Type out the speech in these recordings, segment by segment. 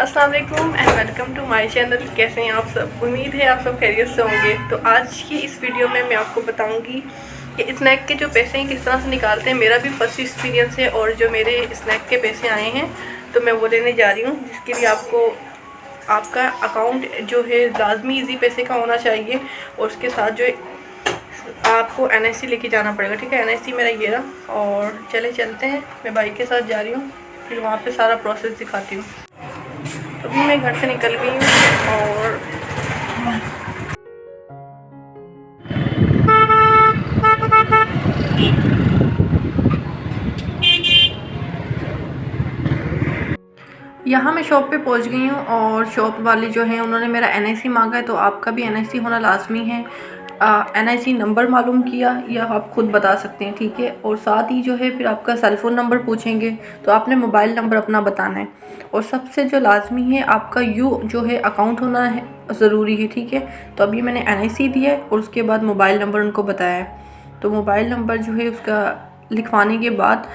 अस्सलाम वालेकुम and welcome to my channel. कैसे हैं आप सब? उम्मीद है आप सब खैरियत से होंगे। तो आज की इस वीडियो में मैं आपको बताऊंगी कि स्नैक के जो पैसे हैं किस तरह से निकालते हैं। मेरा भी फर्स्ट एक्सपीरियंस है और जो मेरे स्नैक के पैसे आए हैं तो मैं वो लेने जा रही हूँ, जिसके लिए आपको आपका अकाउंट जो है लाजमी इजी पैसे का होना चाहिए और उसके साथ जो आपको NIC लेके जाना पड़ेगा। ठीक है, NIC मेरा ये रहा। और चलते हैं, मैं बाइक के साथ जा रही हूँ, फिर वहाँ पे सारा प्रोसेस दिखाती हूँ। अभी मैं घर से निकल गई हूँ और यहाँ मैं शॉप पे पहुँच गई हूँ और शॉप वाले जो हैं उन्होंने मेरा NIC मांगा है। तो आपका भी NIC होना लाजमी है। NIC नंबर मालूम किया या आप खुद बता सकते हैं, ठीक है। और साथ ही जो है फिर आपका सेल फ़ोन नंबर पूछेंगे तो आपने मोबाइल नंबर अपना बताना है। और सबसे जो लाजमी है आपका जो है अकाउंट होना है ज़रूरी है, ठीक है। तो अभी मैंने NIC दिया है और उसके बाद मोबाइल नंबर उनको बताया है। तो मोबाइल नंबर जो है उसका लिखवाने के बाद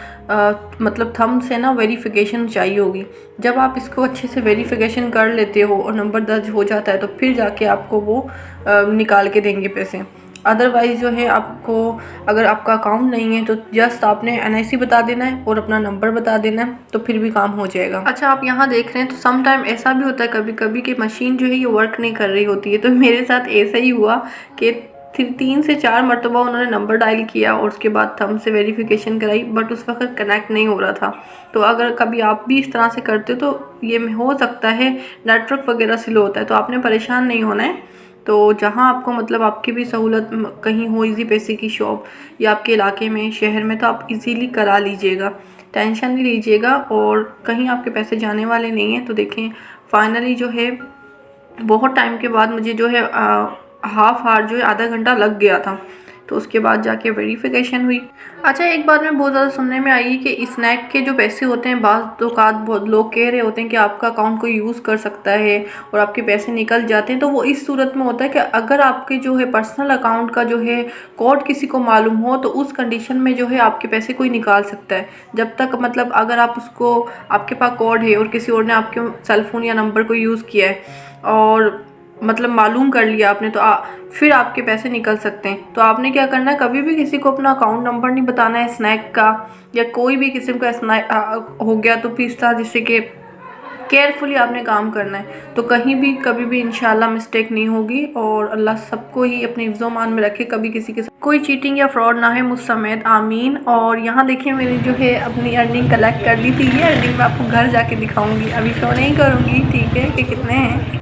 मतलब थंब से ना वेरिफिकेशन चाहिए होगी। जब आप इसको अच्छे से वेरिफिकेशन कर लेते हो और नंबर दर्ज हो जाता है तो फिर जाके आपको वो निकाल के देंगे पैसे। अदरवाइज़ जो है आपको अगर आपका अकाउंट नहीं है तो जस्ट आपने NIC बता देना है और अपना नंबर बता देना है तो फिर भी काम हो जाएगा। अच्छा, आप यहाँ देख रहे हैं तो सम टाइम ऐसा भी होता है कभी कभी कि मशीन जो है ये वर्क नहीं कर रही होती है। तो मेरे साथ ऐसा ही हुआ कि 3 से 4 मरतबा उन्होंने नंबर डायल किया और उसके बाद थंब से वेरिफिकेशन कराई, बट उस वक्त कनेक्ट नहीं हो रहा था। तो अगर कभी आप भी इस तरह से करते हो तो ये हो सकता है नेटवर्क वगैरह स्लो होता है, तो आपने परेशान नहीं होना है। तो जहाँ आपको मतलब आपकी भी सहूलत कहीं हो इजी पैसे की शॉप या आपके इलाके में शहर में, तो आप इजीली करा लीजिएगा, टेंशन नहीं लीजिएगा और कहीं आपके पैसे जाने वाले नहीं हैं। तो देखें फाइनली जो है बहुत टाइम के बाद मुझे जो है हाफ आवर जो है आधा घंटा लग गया था। तो उसके बाद जाके वेरिफिकेशन हुई। अच्छा, एक बात में बहुत ज़्यादा सुनने में आई कि स्नैक के जो पैसे होते हैं बहुत लोग कह रहे होते हैं कि आपका अकाउंट कोई यूज़ कर सकता है और आपके पैसे निकल जाते हैं। तो वो इस सूरत में होता है कि अगर आपके जो है पर्सनल अकाउंट का जो है कोड किसी को मालूम हो तो उस कंडीशन में जो है आपके पैसे कोई निकाल सकता है। जब तक मतलब अगर आप उसको आपके पास कोड है और किसी और ने आपके सेल फ़ोन या नंबर को यूज़ किया है और मतलब मालूम कर लिया आपने तो फिर आपके पैसे निकल सकते हैं। तो आपने क्या करना है, कभी भी किसी को अपना अकाउंट नंबर नहीं बताना है स्नैक का या कोई भी किस्म का स्नैक हो गया तो फिर इस तरह जिससे कि केयरफुली आपने काम करना है। तो कहीं भी कभी भी इंशाल्लाह मिस्टेक नहीं होगी और अल्लाह सबको ही अपने हिफ्ज़-ओ-मान में रखे, कभी किसी के साथ कोई चीटिंग या फ्रॉड ना है, मुझ समेत, आमीन। और यहाँ देखिए मैंने जो है अपनी अर्निंग कलेक्ट कर ली थी। ये अर्निंग मैं आपको घर जाके दिखाऊँगी, अभी शो नहीं करूँगी, ठीक है, कि कितने हैं।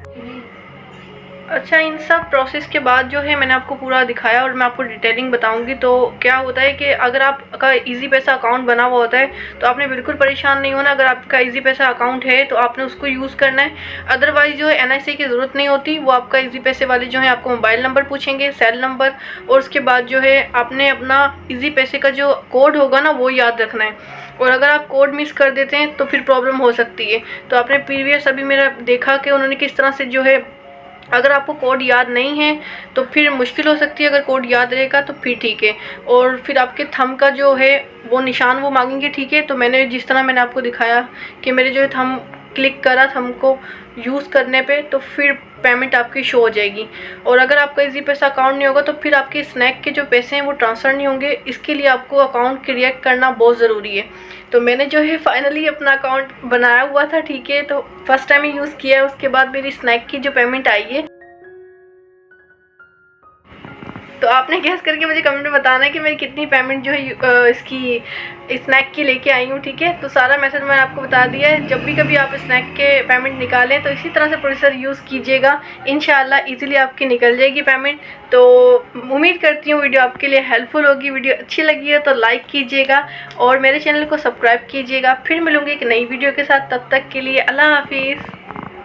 अच्छा, इन सब प्रोसेस के बाद जो है मैंने आपको पूरा दिखाया और मैं आपको डिटेलिंग बताऊंगी। तो क्या होता है कि अगर आपका इजी पैसा अकाउंट बना हुआ होता है तो आपने बिल्कुल परेशान नहीं होना। अगर आपका इजी पैसा अकाउंट है तो आपने उसको यूज़ करना है। अदरवाइज़ जो है NIC की ज़रूरत नहीं होती। वो आपका इजी पैसे वाले जो है आपको मोबाइल नंबर पूछेंगे, सेल नंबर, और उसके बाद जो है आपने अपना इजी पैसे का जो कोड होगा ना वो याद रखना है। और अगर आप कोड मिस कर देते हैं तो फिर प्रॉब्लम हो सकती है। तो आपने प्रीवियस अभी मेरा देखा कि उन्होंने किस तरह से जो है, अगर आपको कोड याद नहीं है तो फिर मुश्किल हो सकती है। अगर कोड याद रहेगा तो फिर ठीक है। और फिर आपके थंब का जो है वो निशान वो मांगेंगे, ठीक है। तो मैंने जिस तरह मैंने आपको दिखाया कि मेरे जो है थंब क्लिक करा थंब को यूज़ करने पे तो फिर पेमेंट आपकी शो हो जाएगी। और अगर आपका इजी पैसा अकाउंट नहीं होगा तो फिर आपके स्नैक के जो पैसे हैं वो ट्रांसफ़र नहीं होंगे। इसके लिए आपको अकाउंट क्रिएट करना बहुत ज़रूरी है। तो मैंने जो है फाइनली अपना अकाउंट बनाया हुआ था, ठीक है। तो फर्स्ट टाइम ही यूज़ किया है, उसके बाद मेरी स्नैक की जो पेमेंट आई है। तो आपने गैस करके मुझे कमेंट में बताना है कि मेरी कितनी पेमेंट जो है इसकी स्नैक की लेके आई हूँ, ठीक है। तो सारा मैसेज मैंने आपको बता दिया है। जब भी कभी आप स्नैक के पेमेंट निकालें तो इसी तरह से प्रोसेसर यूज़ कीजिएगा, इंशाल्लाह इजीली आपकी निकल जाएगी पेमेंट। तो उम्मीद करती हूँ वीडियो आपके लिए हेल्पफुल होगी। वीडियो अच्छी लगी है तो लाइक कीजिएगा और मेरे चैनल को सब्सक्राइब कीजिएगा। फिर मिलूँगी एक नई वीडियो के साथ, तब तक के लिए अल्लाह हाफिज़।